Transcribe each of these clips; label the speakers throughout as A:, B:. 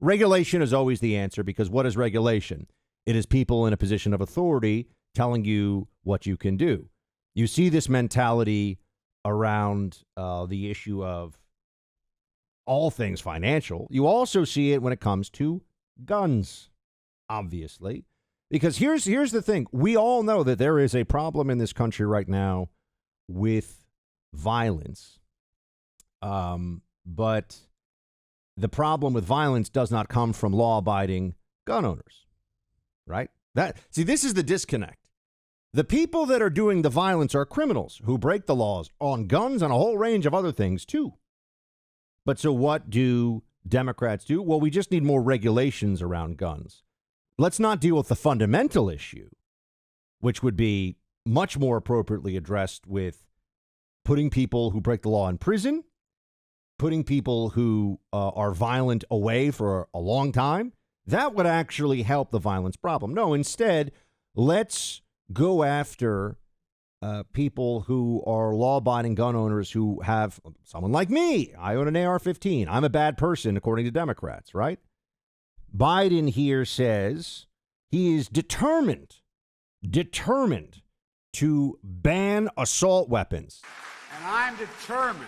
A: Regulation is always the answer, because what is regulation? It is people in a position of authority telling you what you can do. You see this mentality around the issue of all things financial. You also see it when it comes to guns, obviously, because here's the thing. We all know that there is a problem in this country right now with violence. But the problem with violence does not come from law-abiding gun owners, right? This is the disconnect. The people that are doing the violence are criminals who break the laws on guns and a whole range of other things, too. But so what do Democrats do? Well, we just need more regulations around guns. Let's not deal with the fundamental issue, which would be much more appropriately addressed with putting people who break the law in prison, putting people who are violent away for a long time. That would actually help the violence problem. No, instead, let's go after people who are law-abiding gun owners who have someone like me. I own an AR-15. I'm a bad person, according to Democrats, right? Biden here says he is determined to ban assault weapons.
B: And I'm determined,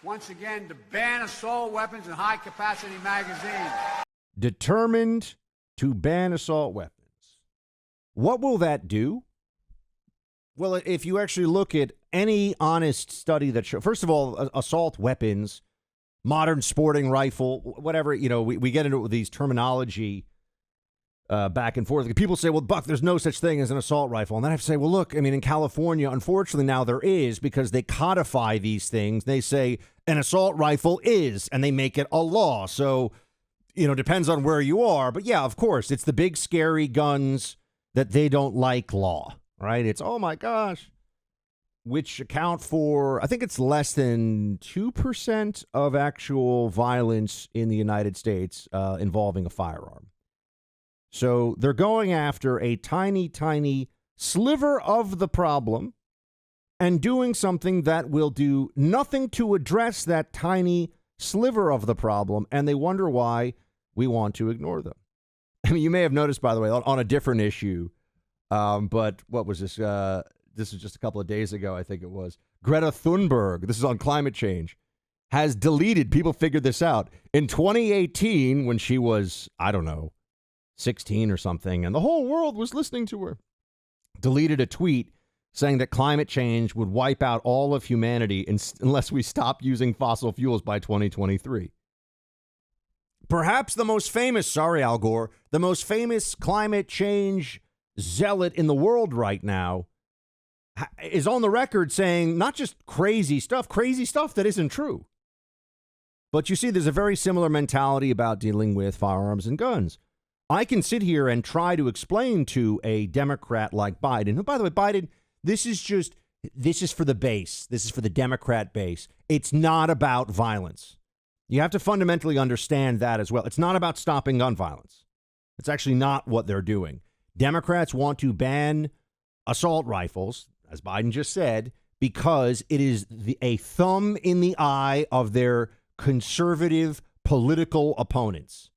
B: once again, to ban assault weapons and high-capacity magazines.
A: Determined to ban assault weapons. What will that do? Well, if you actually look at any honest study that shows, first of all, assault weapons, modern sporting rifle, whatever, we get into these terminology back and forth. People say, well, Buck, there's no such thing as an assault rifle. And then I have to say, well, look, I mean, in California, unfortunately, now there is, because they codify these things. They say an assault rifle is, and they make it a law. So, depends on where you are. But yeah, of course, it's the big, scary guns that they don't like law, right? It's, oh my gosh, which account for, I think it's less than 2% of actual violence in the United States involving a firearm. So they're going after a tiny, tiny sliver of the problem and doing something that will do nothing to address that tiny sliver of the problem. And they wonder why we want to ignore them. I mean, you may have noticed, by the way, on a different issue, but what was this? This was just a couple of days ago, I think it was. Greta Thunberg, this is on climate change, has deleted, people figured this out, in 2018 when she was, 16 or something, and the whole world was listening to her, deleted a tweet saying that climate change would wipe out all of humanity unless we stop using fossil fuels by 2023. Perhaps the most famous, sorry, Al Gore, the most famous climate change zealot in the world right now is on the record saying not just crazy stuff that isn't true. But you see, there's a very similar mentality about dealing with firearms and guns. I can sit here and try to explain to a Democrat like Biden, who, by the way, Biden, this is for the base. This is for the Democrat base. It's not about violence. You have to fundamentally understand that as well. It's not about stopping gun violence. It's actually not what they're doing. Democrats want to ban assault rifles, as Biden just said, because it is a thumb in the eye of their conservative political opponents.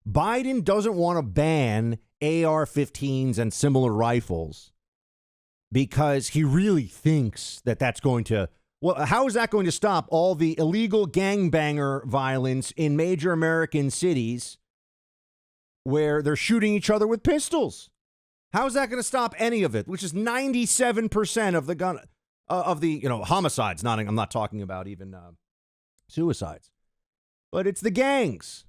A: Biden doesn't want to ban AR-15s and similar rifles because he really thinks that that's going to, well, how is that going to stop all the illegal gangbanger violence in major American cities where they're shooting each other with pistols? How is that going to stop any of it, which is 97% of the gun, homicides? I'm not talking about even suicides, but it's the gangs.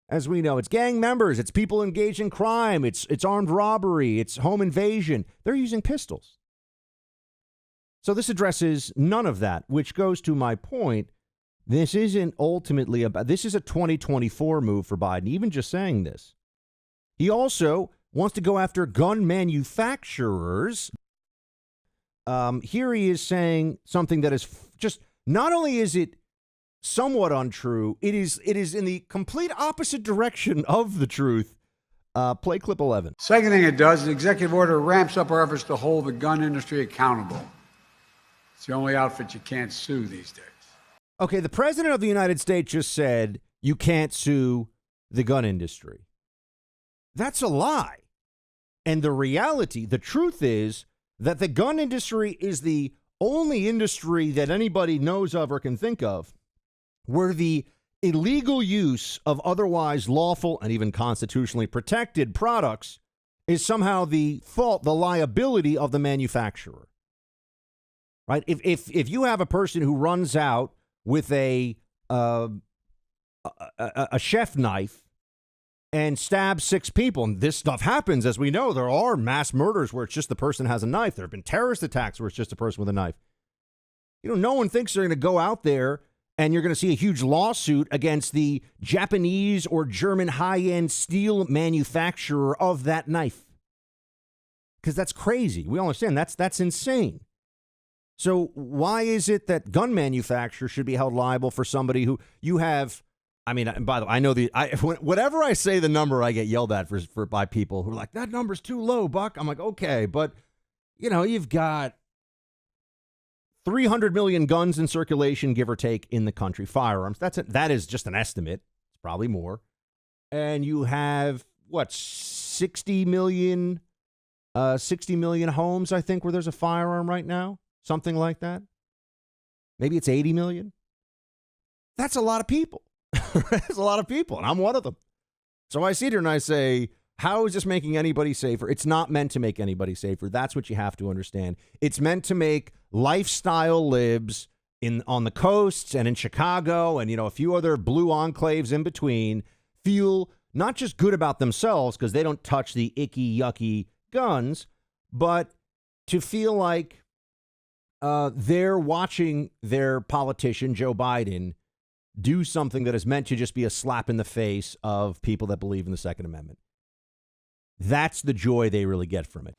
A: As we know, it's gang members, it's people engaged in crime, it's armed robbery, it's home invasion. They're using pistols. So this addresses none of that, which goes to my point. This isn't ultimately about, this is a 2024 move for Biden, even just saying this. He also wants to go after gun manufacturers. Here he is saying something that is just, not only is it somewhat untrue, it is in the complete opposite direction of the truth. Play clip 11.
B: Second thing it does, the executive order ramps up our efforts to hold the gun industry accountable. It's the only outfit you can't sue these days.
A: Okay, the president of the United States just said you can't sue the gun industry. That's a lie. And the reality, the truth is that the gun industry is the only industry that anybody knows of or can think of where the illegal use of otherwise lawful and even constitutionally protected products is somehow the fault, the liability of the manufacturer. Right? If you have a person who runs out with a chef knife and stabs 6 people, and this stuff happens, as we know, there are mass murders where it's just the person has a knife. There have been terrorist attacks where it's just a person with a knife. No one thinks they're going to go out there and you're going to see a huge lawsuit against the Japanese or German high-end steel manufacturer of that knife. Because that's crazy. We all understand that's insane. So why is it that gun manufacturers should be held liable for somebody who you have? I mean, by the way, I know whatever I say the number, I get yelled at for by people who are like, that number's too low, Buck. I'm like, okay, but you've got 300 million guns in circulation, give or take, in the country, firearms. That is just an estimate. It's probably more. And you have 60 million homes, I think, where there's a firearm right now, something like that. Maybe it's 80 million. That's a lot of people. That's a lot of people, and I'm one of them. So I sit here and I say, how is this making anybody safer? It's not meant to make anybody safer. That's what you have to understand. It's meant to make lifestyle libs on the coasts and in Chicago and, a few other blue enclaves in between feel not just good about themselves because they don't touch the icky, yucky guns, but to feel like they're watching their politician, Joe Biden, do something that is meant to just be a slap in the face of people that believe in the Second Amendment. That's the joy they really get from it.